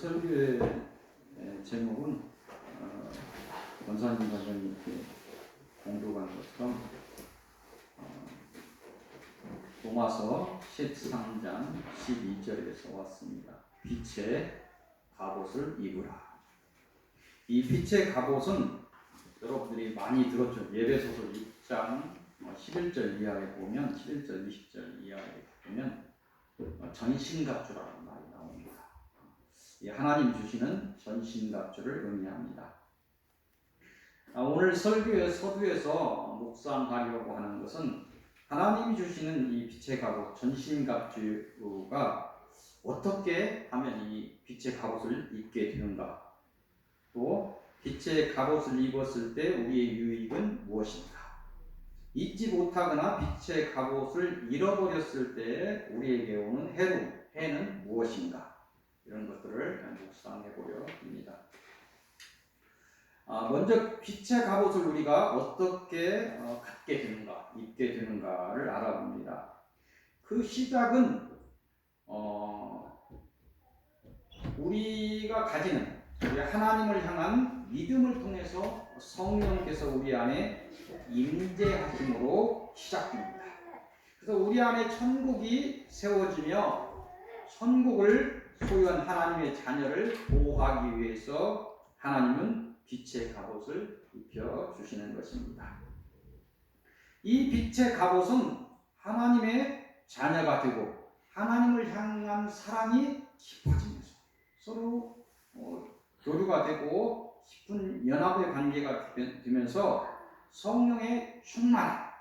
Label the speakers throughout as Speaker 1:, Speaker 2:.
Speaker 1: 설교의 제목은 원사님 과장이 이렇게 공독한 것처럼 로마서 13장 12절에서 왔습니다. 빛의 갑옷을 입으라. 이 빛의 갑옷은 여러분들이 많이 들었죠. 예배소서 6장 11절 이하에 보면 11절 20절 이하에 보면 전신갑주라는 말이 나옵니다. 이 하나님 주시는 전신갑주를 의미합니다. 오늘 설교의 서두에서 묵상하려고 하는 것은 하나님이 주시는 이 빛의 갑옷, 전신갑주가 어떻게 하면 이 빛의 갑옷을 입게 되는가, 또 빛의 갑옷을 입었을 때 우리의 유익은 무엇인가, 잊지 못하거나 빛의 갑옷을 잃어버렸을 때 우리에게 오는 해는 무엇인가, 이런 것들을 묵상해 보려 합니다. 먼저 빛의 갑옷을 우리가 어떻게 갖게 되는가, 입게 되는가를 알아봅니다. 그 시작은 우리가 가지는 우리 하나님을 향한 믿음을 통해서 성령께서 우리 안에 임재하심으로 시작됩니다. 그래서 우리 안에 천국이 세워지며 천국을 소유한 하나님의 자녀를 보호하기 위해서 하나님은 빛의 갑옷을 입혀주시는 것입니다. 이 빛의 갑옷은 하나님의 자녀가 되고 하나님을 향한 사랑이 깊어지면서 서로 교류가 되고 깊은 연합의 관계가 되면서 성령의 충만함을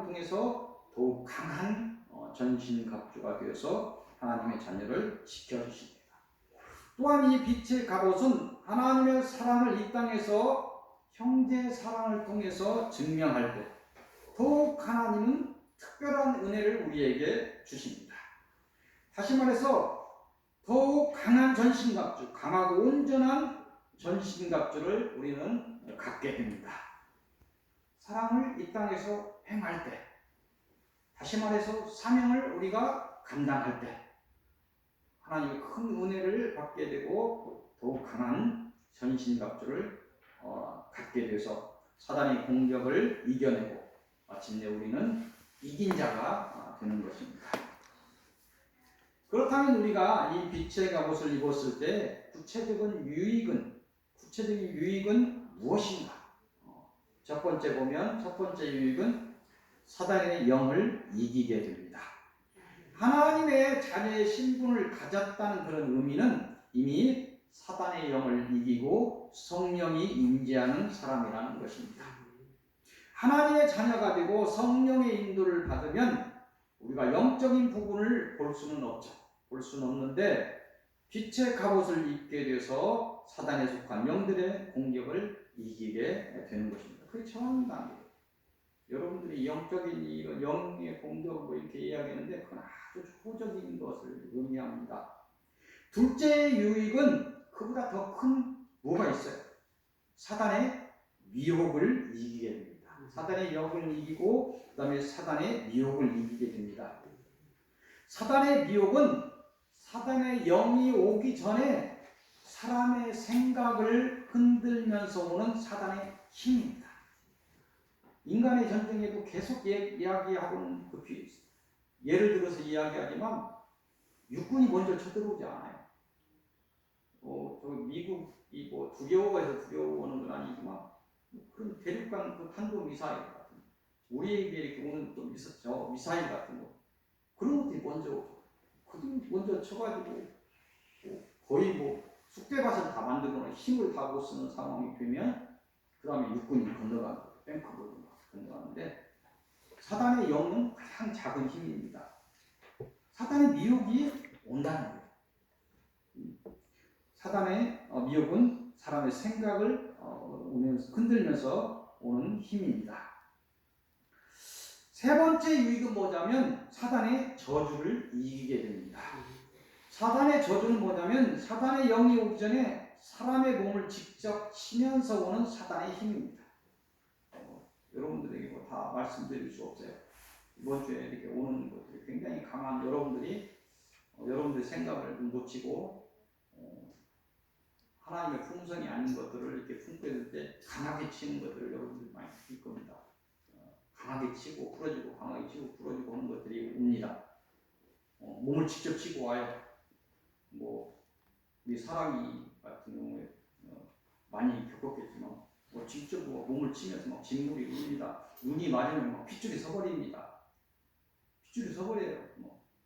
Speaker 1: 통해서 더욱 강한 전신갑주가 되어서 하나님의 자녀를 지켜주십니다. 또한 이 빛의 갑옷은 하나님의 사랑을 이 땅에서 형제 사랑을 통해서 증명할 때 더욱 하나님은 특별한 은혜를 우리에게 주십니다. 다시 말해서 더욱 강한 전신갑주, 강하고 온전한 전신갑주를 우리는 갖게 됩니다. 사랑을 이 땅에서 행할 때, 다시 말해서 사명을 우리가 감당할 때 하나님의 큰 은혜를 받게 되고 더욱 강한 전신갑주를 갖게 돼서 사단의 공격을 이겨내고 마침내 우리는 이긴 자가 되는 것입니다. 그렇다면 우리가 이 빛의 갑옷을 입었을 때 구체적인 유익은 무엇인가? 첫 번째 유익은 사단의 영을 이기게 됩니다. 하나님의 자녀의 신분을 가졌다는 그런 의미는 이미 사단의 영을 이기고 성령이 임재하는 사람이라는 것입니다. 하나님의 자녀가 되고 성령의 인도를 받으면 우리가 영적인 부분을 볼 수는 없는데 빛의 갑옷을 입게 돼서 사단에 속한 영들의 공격을 이기게 되는 것입니다. 그게 처음 단계예요. 여러분들이 영적인 이런 영의 공격 이렇게 이야기하는데 그건 아주 초적인 것을 의미합니다. 둘째 유익은 그보다 더 큰 뭐가 있어요? 사단의 미혹을 이기게 됩니다. 사단의 영을 이기고 그 다음에 사단의 미혹을 이기게 됩니다. 사단의 미혹은 사단의 영이 오기 전에 사람의 생각을 흔들면서 오는 사단의 힘입니다. 인간의 전쟁에도 계속 이야기하고는 예를 들어서 이야기하지만 육군이 먼저 쳐들어오지 않아요. 미국이 두려워해서 두려워하는 건 아니지만 그런 대륙간 탄도 미사일 같은 우리에게 이렇게 오는 미사일 같은 거 그런 것들이 먼저 쳐가지고 거의 쑥대밭을 다 만들거나 힘을 다 못 쓰는 상황이 되면 그 다음에 육군이 건너가는 탱크로 건너가는데 사단의 영은 가장 작은 힘입니다. 사단의 미혹이 온다는 거예요. 사단의 미혹은 사람의 생각을 흔들면서 오는 힘입니다. 세 번째 유익은 뭐냐면 사단의 저주를 이기게 됩니다. 사단의 저주는 뭐냐면 사단의 영이 오기 전에 사람의 몸을 직접 치면서 오는 사단의 힘입니다. 여러분들에게 다 말씀드릴 수 없어요. 이번 주에 이렇게 오는 것들이 굉장히 강한 여러분들이 여러분들의 생각을 좀 놓치고 하나님의 품성이 아닌 것들을 이렇게 품고 있을 때 강하게 치는 것들을 여러분들이 많이 느낄 겁니다. 강하게 치고 부러지고 강하게 치고 부러지고 하는 것들이 옵니다. 몸을 직접 치고 와요. 뭐 우리 사람이 같은 경우에 많이 겪었겠지만 직접 몸을 치면서 막 진물이 웁니다. 눈이 맞으면 막 핏줄이 서버립니다. 핏줄이 서버려요.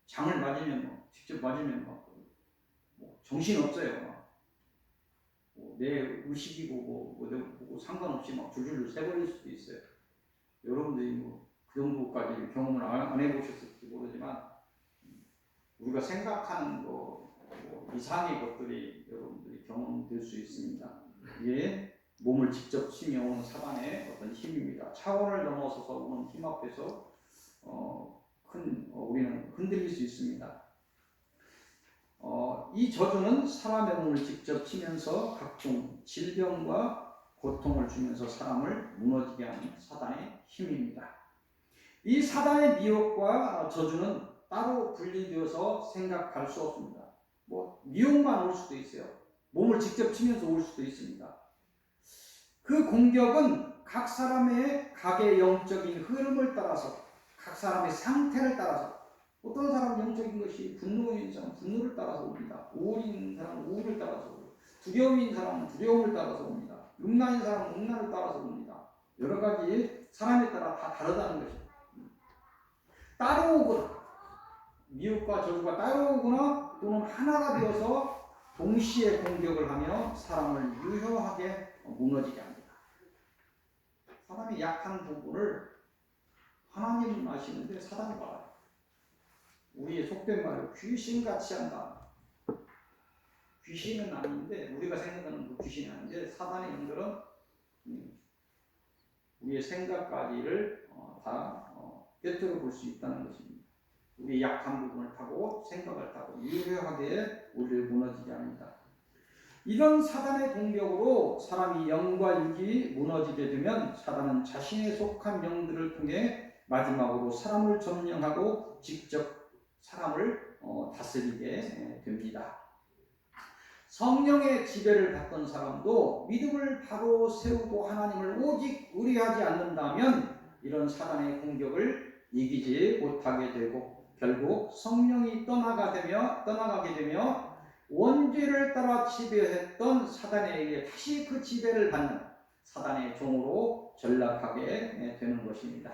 Speaker 1: 장을 맞으면 직접 맞으면 정신 없어요. 내 의식이고 뭐고 상관없이 막 줄줄줄 새버릴 수도 있어요. 여러분들이 그 정도까지 경험을 안 해보셨을지 모르지만 우리가 생각하는 이상의 것들이 여러분들이 경험될 수 있습니다. 이게 몸을 직접 치며 오는 사단의 어떤 힘입니다. 차원을 넘어서서 오는 힘 앞에서 우리는 흔들릴 수 있습니다. 이 저주는 사람의 몸을 직접 치면서 각종 질병과 고통을 주면서 사람을 무너지게 하는 사단의 힘입니다. 이 사단의 미혹과 저주는 따로 분리되어서 생각할 수 없습니다. 미혹만 올 수도 있어요. 몸을 직접 치면서 올 수도 있습니다. 그 공격은 각 사람의 각의 영적인 흐름을 따라서 각 사람의 상태를 따라서 어떤 사람은 영적인 것이 분노인 사람은 분노를 따라서 옵니다. 우울인 사람은 우울을 따라서 오고 두려움인 사람은 두려움을 따라서 옵니다. 음란인 사람은 음란을 따라서 옵니다. 여러 가지 사람에 따라 다 다르다는 것입니다. 따로 오거나 미혹과 저주가 따로 오거나 또는 하나가 되어서 동시에 공격을 하며 사람을 유효하게 무너지게 합니다. 사람의 약한 부분을 하나님은 아시는데 사단이 알아요. 우리의 속된 말로 귀신같이 한다. 귀신은 아닌데 우리가 생각하는 그 귀신이 아닌데 사단의 영들은 우리의 생각까지를 다 꿰뚫어 볼 수 있다는 것입니다. 우리의 약한 부분을 타고 생각을 타고 유효하게 우리를 무너지게 합니다. 이런 사단의 공격으로 사람이 영과 육이 무너지게 되면 사단은 자신에 속한 영들을 통해 마지막으로 사람을 점령하고 직접 사람을 다스리게 됩니다. 성령의 지배를 받던 사람도 믿음을 바로 세우고 하나님을 오직 의뢰하지 않는다면 이런 사단의 공격을 이기지 못하게 되고 결국 성령이 떠나가게 되며 원죄를 따라 지배했던 사단에 의해 다시 그 지배를 받는 사단의 종으로 전락하게 되는 것입니다.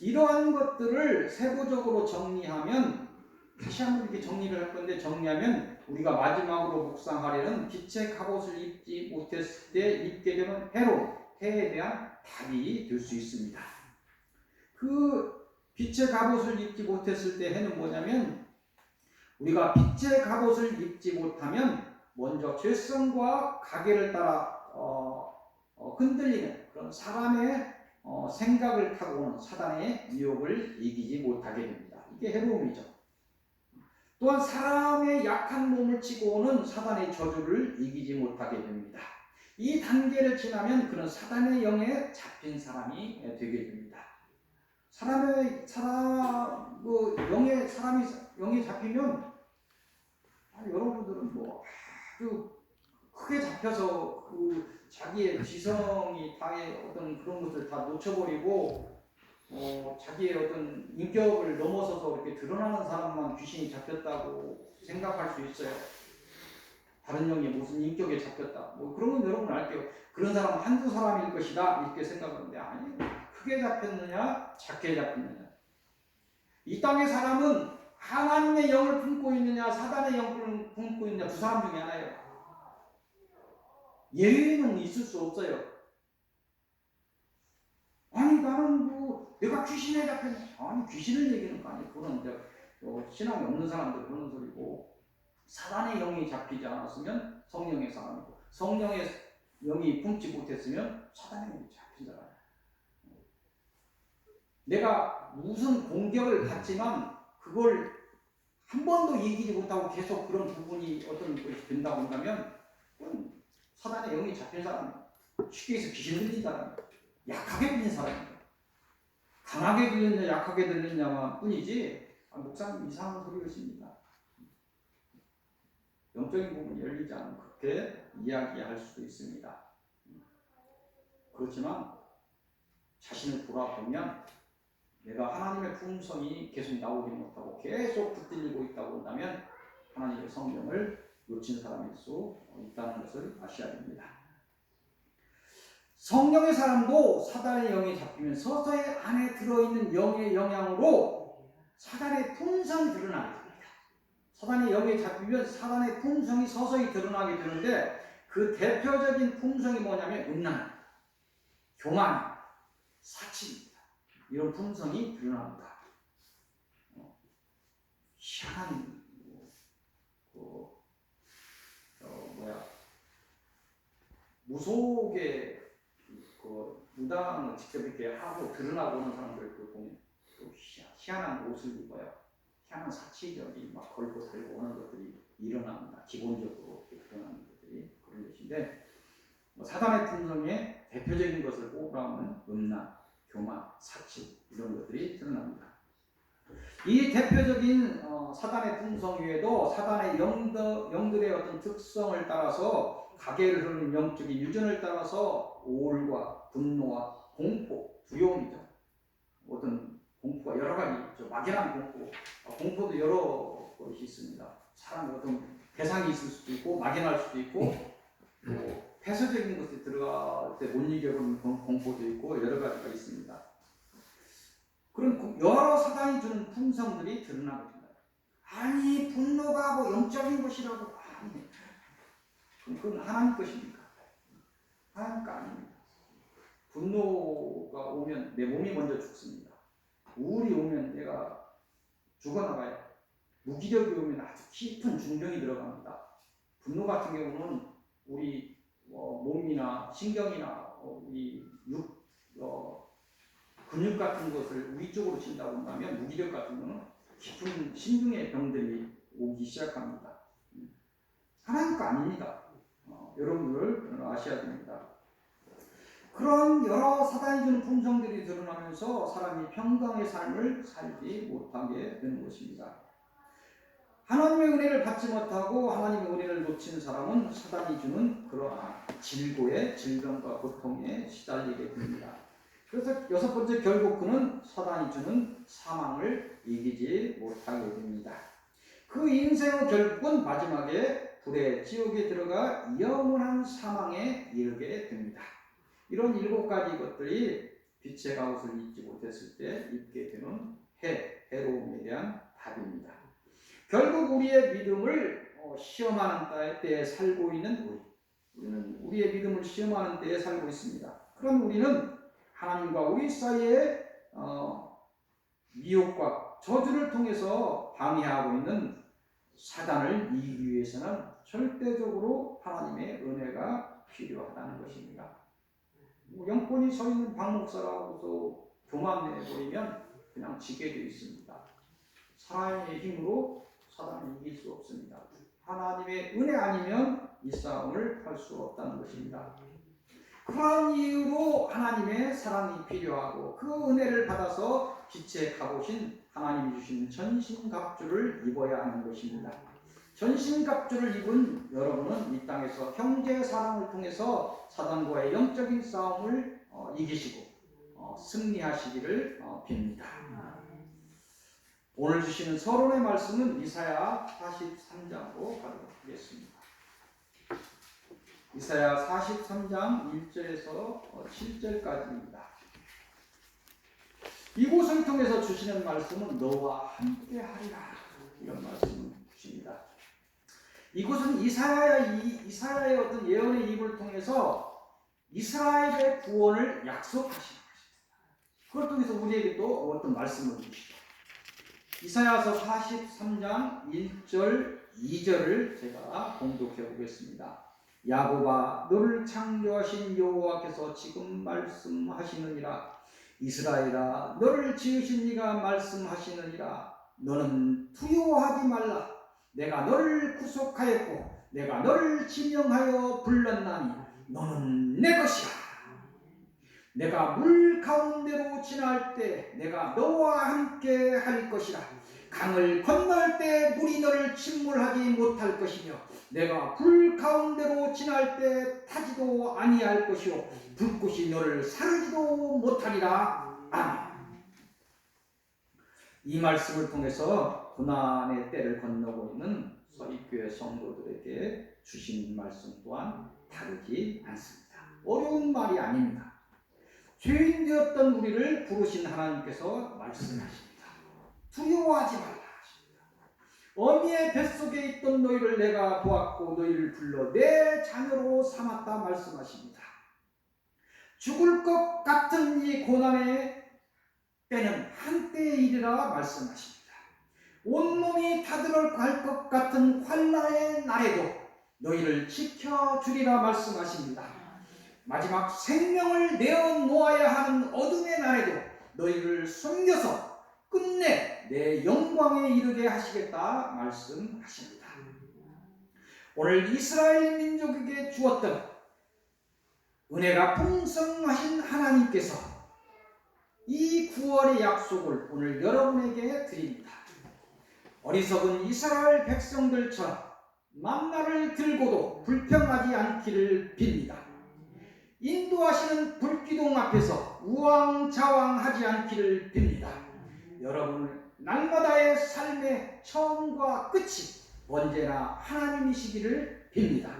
Speaker 1: 이러한 것들을 세부적으로 정리하면 다시 한번 이렇게 정리를 할 건데 정리하면 우리가 마지막으로 묵상하려는 빛의 갑옷을 입지 못했을 때 입게 되는 해에 대한 답이 될 수 있습니다. 그 빛의 갑옷을 입지 못했을 때 해는 뭐냐면 우리가 빛의 갑옷을 입지 못하면 먼저 죄성과 가계를 따라 흔들리는 그런 사람의 생각을 타고 오는 사단의 유혹을 이기지 못하게 됩니다. 이게 해로움이죠. 또한 사람의 약한 몸을 치고 오는 사단의 저주를 이기지 못하게 됩니다. 이 단계를 지나면 그는 사단의 영에 잡힌 사람이 되게 됩니다. 사람의 영에 잡히면 여러분들은 아주 크게 잡혀서 자기의 지성이 다의 어떤 그런 것을 다 놓쳐버리고 자기의 어떤 인격을 넘어서서 이렇게 드러나는 사람만 귀신이 잡혔다고 생각할 수 있어요. 다른 영이 무슨 인격에 잡혔다. 그런 건 여러분 알게요. 그런 사람은 한두 사람일 것이다 이렇게 생각하는데 아니에요. 크게 잡혔느냐 작게 잡혔느냐. 이 땅의 사람은 하나님의 영을 품고 있느냐 사단의 영을 품고 있느냐 두 사람 중에 하나예요. 예외는 있을 수 없어요. 아니 나는 내가 귀신에 잡혔냐. 아니 귀신을 얘기하는 거 아니에요. 그건 이제 신앙이 없는 사람들 그런 소리고 사단의 영이 잡히지 않았으면 성령의 사람이고 성령의 영이 품지 못했으면 사단의 영이 잡힌 사람이에요. 내가 무슨 공격을 받지만 그걸 한 번도 이기지 못하고 계속 그런 부분이 어떤 것이 된다고 한다면 그건 사단의 영이 잡힌 사람이에요. 쉽게 해서 귀신 들린 사람이에요. 약하게 들린 사람이에요. 강하게 들렸냐 약하게 들렸냐만 뿐이지 목사님 이상한 소리 하십니다. 영적인 부분이 열리지 않으면 그렇게 이야기할 수도 있습니다. 그렇지만 자신을 돌아보면 내가 하나님의 품성이 계속 나오지 못하고 계속 붙들리고 있다고 한다면 하나님의 성령을 놓친 사람일 수 있다는 것을 아셔야 됩니다. 성령의 사람도 사단의 영에 잡히면 서서히 안에 들어있는 영의 영향으로 사단의 품성이 드러나게 됩니다. 사단의 영에 잡히면 사단의 품성이 서서히 드러나게 되는데 그 대표적인 품성이 뭐냐면 음란, 교만, 사치입니다. 이런 품성이 드러납니다. 희한한 무속의 무당을 직접 이렇게 하고 드러나고 오는 사람들 보면 또 희한한 옷을 입어요. 희한한 사치적인 막 걸고 살고 오는 것들이 일어납니다. 기본적으로 드러나는 것들이 그런 것인데 사단의 품성의 대표적인 것을 꼽으라면 음란, 교만, 사치 이런 것들이 드러납니다. 이 대표적인 사단의 품성 외에도 사단의 영들의 어떤 특성을 따라서 가계를 흐르는 영적인 유전을 따라서 오울과 분노와 공포, 두려움이죠. 어떤 공포가 여러 가지 있죠. 막연한 공포, 공포도 여러 것이 있습니다. 사람 어떤 대상이 있을 수도 있고 막연할 수도 있고 또 폐쇄적인 것에 들어갈 때 못 이겨보는 공포도 있고 여러 가지가 있습니다. 그런 여러 사단이 주는 품성들이 드러나게 된다. 아니 분노가 뭐 영적인 것이라고 아니 그건 하나님 것입니까? 하나님 거 아닙니다. 분노가 오면 내 몸이 먼저 죽습니다. 우울이 오면 내가 죽어나가요. 무기력이 오면 아주 깊은 중병이 들어갑니다. 분노 같은 경우는 우리 몸이나 신경이나 우리 근육 같은 것을 위쪽으로 친다고 한다면 무기력 같은 경우는 깊은 심중의 병들이 오기 시작합니다. 하나님 거 아닙니다. 여러분들 아셔야 됩니다. 그런 여러 사단이 주는 품성들이 드러나면서 사람이 평강의 삶을 살지 못하게 되는 것입니다. 하나님의 은혜를 받지 못하고 하나님의 은혜를 놓친 사람은 사단이 주는 그러한 질고의 질병과 고통에 시달리게 됩니다. 그래서 여섯 번째 결국 그는 사단이 주는 사망을 이기지 못하게 됩니다. 그 인생의 결국은 마지막에 불의 지옥에 들어가 영원한 사망에 이르게 됩니다. 이런 7가지 것들이 빛의 가옷을 입지 못했을 때 입게 되는 해로움에 대한 답입니다. 결국 우리의 믿음을 시험하는 때에 살고 있는 우리는 우리의 믿음을 시험하는 때에 살고 있습니다. 그럼 우리는 하나님과 우리 사이에 미혹과 저주를 통해서 방해하고 있는 사단을 이기기 위해서는 절대적으로 하나님의 은혜가 필요하다는 것입니다. 영권이 서 있는 박 목사라고서 교만해 보이면 그냥 지게 되어 있습니다. 사람의 힘으로 사단을 이길 수 없습니다. 하나님의 은혜 아니면 이 싸움을 할 수 없다는 것입니다. 그런 이유로 하나님의 사랑이 필요하고 그 은혜를 받아서 빛의 갑옷인 하나님이 주신 전신갑주를 입어야 하는 것입니다. 전신갑주를 입은 여러분은 이 땅에서 형제의 사랑을 통해서 사단과의 영적인 싸움을 이기시고 승리하시기를 빕니다. 오늘 주시는 서론의 말씀은 이사야 43장으로 가도록 하겠습니다. 이사야 43장 1절에서 7절까지입니다. 이곳을 통해서 주시는 말씀은 너와 함께 하리라 이런 말씀을 주십니다. 이곳은 이사야의 어떤 예언의 입을 통해서 이스라엘의 구원을 약속하시는 것입니다. 그걸 통해서 우리에게 또 어떤 말씀을 주시죠. 이사야서 43장 1절 2절을 제가 봉독해 보겠습니다. 야곱아 너를 창조하신 여호와께서 지금 말씀하시느니라. 이스라엘아 너를 지으신 이가 말씀하시느니라. 너는 두려워하지 말라. 내가 너를 구속하였고 내가 너를 지명하여 불렀나니 너는 내 것이라. 내가 물 가운데로 지날 때 내가 너와 함께 할 것이라.
Speaker 2: 강을 건널 때 물이 너를 침몰하지 못할 것이며 내가 불 가운데로 지날 때 타지도 아니할 것이요 불꽃이 너를 사르지도 못하리라. 아멘. 이 말씀을 통해서 고난의 때를 건너고 있는 서립교회 성도들에게 주신 말씀 또한 다르지 않습니다. 어려운 말이 아닙니다. 죄인 되었던 우리를 부르신 하나님께서 말씀하십니다. 두려워하지 말라 하십니다. 어미의 뱃속에 있던 너희를 내가 보았고 너희를 불러 내 자녀로 삼았다 말씀하십니다. 죽을 것 같은 이 고난의 때는 한때의 일이라 말씀하십니다. 온몸이 타들어갈 것 같은 환난의 날에도 너희를 지켜주리라 말씀하십니다. 마지막 생명을 내어놓아야 하는 어둠의 날에도 너희를 숨겨서 끝내 내 영광에 이르게 하시겠다 말씀하십니다. 오늘 이스라엘 민족에게 주었던 은혜가 풍성하신 하나님께서 이 구원의 약속을 오늘 여러분에게 드립니다. 어리석은 이스라엘 백성들처럼 만나를 들고도 불평하지 않기를 빕니다. 인도하시는 불기둥 앞에서 우왕좌왕하지 않기를 빕니다. 여러분 날마다의 삶의 처음과 끝이 언제나 하나님이시기를 빕니다.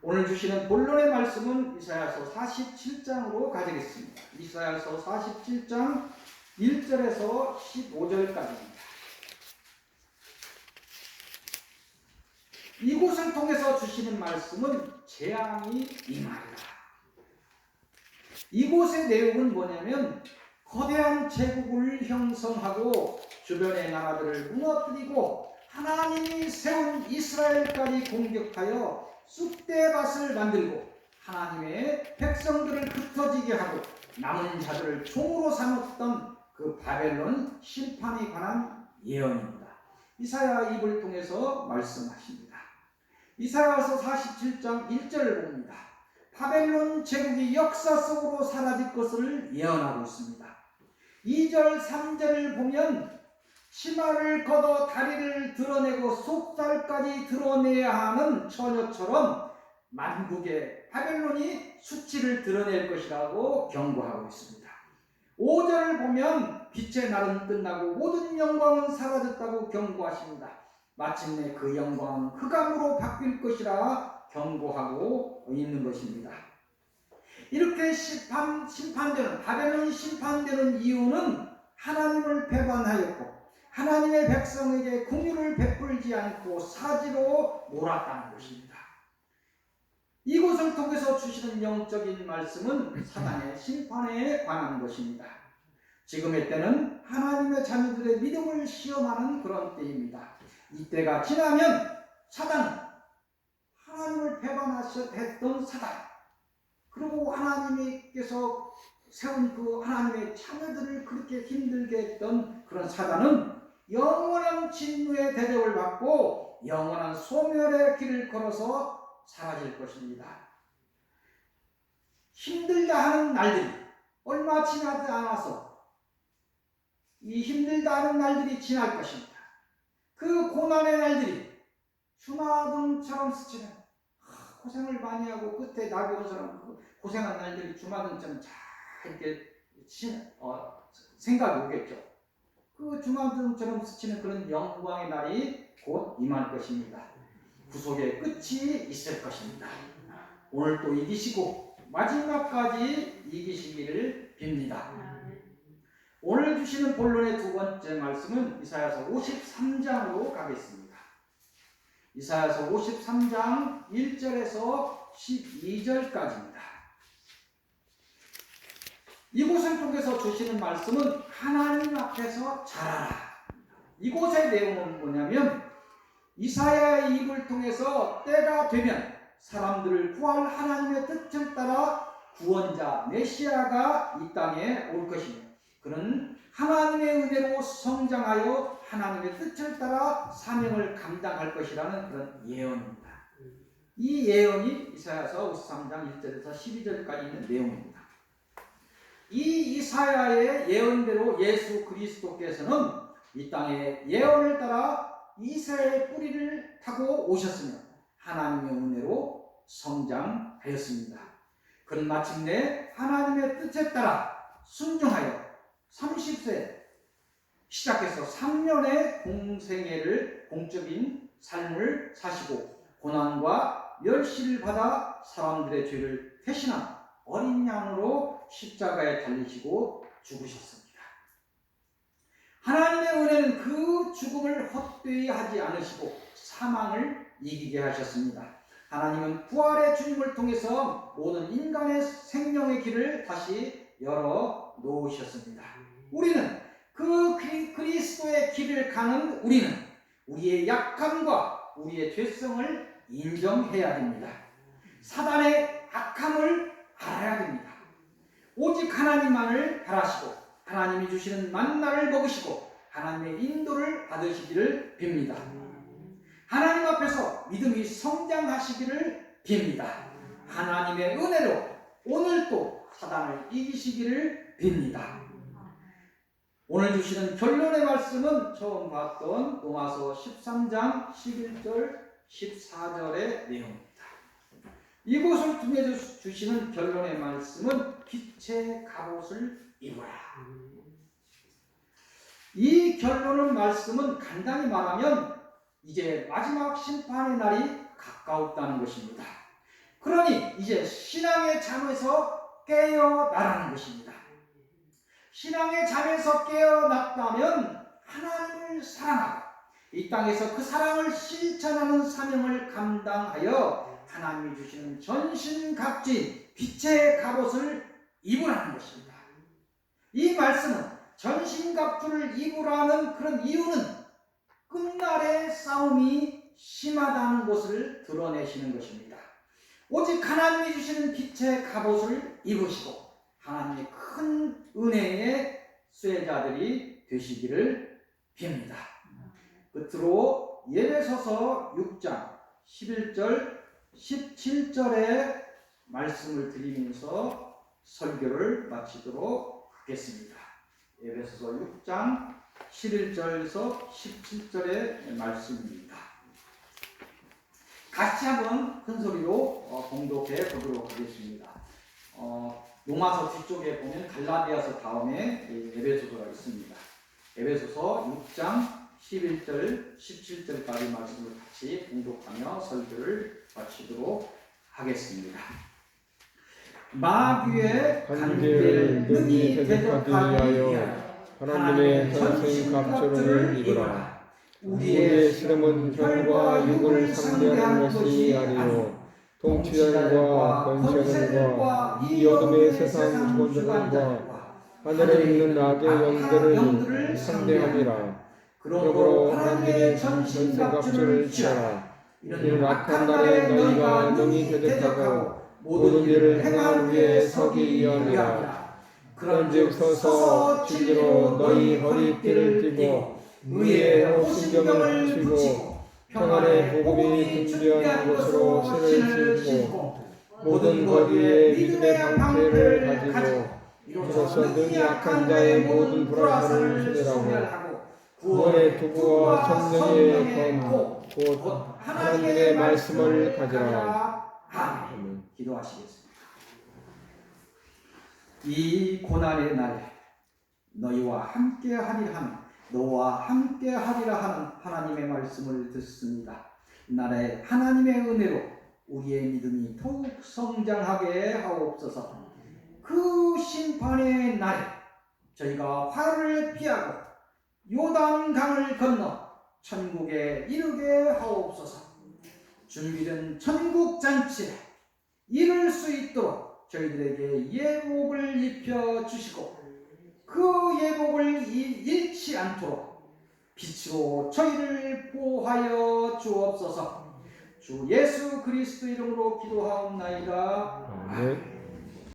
Speaker 2: 오늘 주시는 본론의 말씀은 이사야서 47장으로 가지겠습니다. 이사야서 47장 1절에서 15절까지입니다. 이곳을 통해서 주시는 말씀은 재앙이 임하리라. 이곳의 내용은 뭐냐면 거대한 제국을 형성하고 주변의 나라들을 무너뜨리고 하나님이 세운 이스라엘까지 공격하여 쑥대밭을 만들고 하나님의 백성들을 흩어지게 하고 남은 자들을 종으로 삼았던 그 바벨론 심판에 관한 예언입니다. 이사야 입을 통해서 말씀하십니다. 이사야서 47장 1절을 봅니다. 바벨론 제국이 역사 속으로 사라질 것을 예언하고 있습니다. 2절 3절을 보면 치마를 걷어 다리를 드러내고 속살까지 드러내야 하는 처녀처럼 만국의 바벨론이 수치를 드러낼 것이라고 경고하고 있습니다. 5절을 보면 빛의 날은 끝나고 모든 영광은 사라졌다고 경고하십니다. 마침내 그 영광은 흑암으로 바뀔 것이라 경고하고 있는 것입니다. 이렇게 심판되는 바벨론이 심판되는 이유는 하나님을 배반하였고 하나님의 백성에게 긍휼을 베풀지 않고 사지로 몰았다는 것입니다. 이곳을 통해서 주시는 영적인 말씀은 사단의 심판에 관한 것입니다. 지금의 때는 하나님의 자녀들의 믿음을 시험하는 그런 때입니다. 이때가 지나면 사단은 하나님을 배반했던 사단, 그리고 하나님께서 세운 그 하나님의 자녀들을 그렇게 힘들게 했던 그런 사단은 영원한 진노의 대접을 받고 영원한 소멸의 길을 걸어서 사라질 것입니다. 힘들다 하는 날들이 얼마 지나지 않아서 이 힘들다 하는 날들이 지날 것입니다. 그 고난의 날들이 주마등처럼 스치는 고생을 많이 하고 끝에 낙이 온 사람 고생한 날들이 주마등처럼 잘 이렇게 생각이 오겠죠. 그 주마등처럼 스치는 그런 영광의 날이 곧 임할 것입니다. 구속의 끝이 있을 것입니다. 오늘 또 이기시고 마지막까지 이기시기를 빕니다. 오늘 주시는 본론의 두 번째 말씀은 이사야서 53장으로 가겠습니다. 이사야서 53장 1절에서 12절까지입니다. 이곳을 통해서 주시는 말씀은 하나님 앞에서 자라라. 이곳의 내용은 뭐냐면 이사야의 입을 통해서 때가 되면 사람들을 구할 하나님의 뜻을 따라 구원자 메시아가 이 땅에 올 것입니다. 그는 하나님의 은혜로 성장하여 하나님의 뜻을 따라 사명을 감당할 것이라는 그런 예언입니다. 이 예언이 이사야서 53장 1절에서 12절까지 있는 내용입니다. 이 이사야의 예언대로 예수 그리스도께서는 이 땅에 예언을 따라 이스라엘 뿌리를 타고 오셨으며 하나님의 은혜로 성장하였습니다. 그는 마침내 하나님의 뜻에 따라 순종하여 30세 시작해서 3년의 공적인 삶을 사시고 고난과 멸시를 받아 사람들의 죄를 대신한 어린 양으로 십자가에 달리시고 죽으셨습니다. 하나님의 은혜는 그 죽음을 헛되이 하지 않으시고 사망을 이기게 하셨습니다. 하나님은 부활의 주님을 통해서 모든 인간의 생명의 길을 다시 열어 놓으셨습니다. 우리는 그 그리스도의 길을 가는 우리는 우리의 약함과 우리의 죄성을 인정해야 됩니다. 사단의 악함을 알아야 됩니다. 오직 하나님만을 바라시고 하나님이 주시는 만나를 먹으시고 하나님의 인도를 받으시기를 빕니다. 하나님 앞에서 믿음이 성장하시기를 빕니다. 하나님의 은혜로 오늘도 사단을 이기시기를 빕니다. 오늘 주시는 결론의 말씀은 처음 봤던 로마서 13장 11절 14절의 내용입니다. 이곳을 통해 주시는 결론의 말씀은 빛의 갑옷을 입어라. 이 결론의 말씀은 간단히 말하면 이제 마지막 심판의 날이 가까웠다는 것입니다. 그러니 이제 신앙의 잠에서 깨어나라는 것입니다. 신앙의 잠에서 깨어났다면 하나님을 사랑하고 이 땅에서 그 사랑을 실천하는 사명을 감당하여 하나님이 주시는 전신갑주인 빛의 갑옷을 입으라는 것입니다. 이 말씀은 전신갑주를 입으라는 그런 이유는 끝날의 싸움이 심하다는 것을 드러내시는 것입니다. 오직 하나님이 주시는 빛의 갑옷을 입으시고 하나님의 큰 은혜의 수혜자들이 되시기를 빕니다. 끝으로 에베소서 6장 11절 17절의 말씀을 드리면서 설교를 마치도록 하겠습니다. 에베소서 6장 11절에서 17절의 말씀입니다. 같이 한번 큰 소리로 봉독해 보도록 하겠습니다. 로마서 뒤쪽에 보면 갈라디아서 다음에 에베소서가 있습니다. 에베소서 6장 11절 17절까지 말씀을 같이 봉독하며 설교를 마치도록 하겠습니다. 마귀의 간계를 능히 대적하기 위하여 하나님의 전신갑주를 입으라. 우리의 시름은 혈과 육을 상대하는 것이 아니요 통치자들과 권세자들과 이 어둠의 세상 주권자들과 하늘에 있는 악의 영들을 상대함이라. 그러므로 하나님의 전신갑주를 취하라. 이는 악한 날에 너희가 능히 대적하고 모든 일을 행할 위에 서기 위함이라. 그런즉 서서 진리로 너희 허리띠를 띠고 의의 호신경을 붙이고 평안의 복음이 준비한 것으로 신을 신고 모든 것 위에 믿음의 방패를 가지고 이로써 능히 약한 자의 모든 불화살을 소멸하고 구원의 도구와 성령의 검 곧 하나님의 말씀을 가지라. 아멘. 기도하시겠습니다. 이 고난의 날에 너와 함께하리라 하는 하나님의 말씀을 듣습니다. 이날에 하나님의 은혜로 우리의 믿음이 더욱 성장하게 하옵소서. 그 심판의 날에 저희가 화를 피하고 요단강을 건너 천국에 이르게 하옵소서. 준비된 천국 잔치에 이룰 수 있도록 저희들에게 예복을 입혀 주시고 그 예복을 잃지 않도록 빛으로 저희를 보호하여 주옵소서. 주 예수 그리스도 이름으로 기도하옵나이다. 아멘.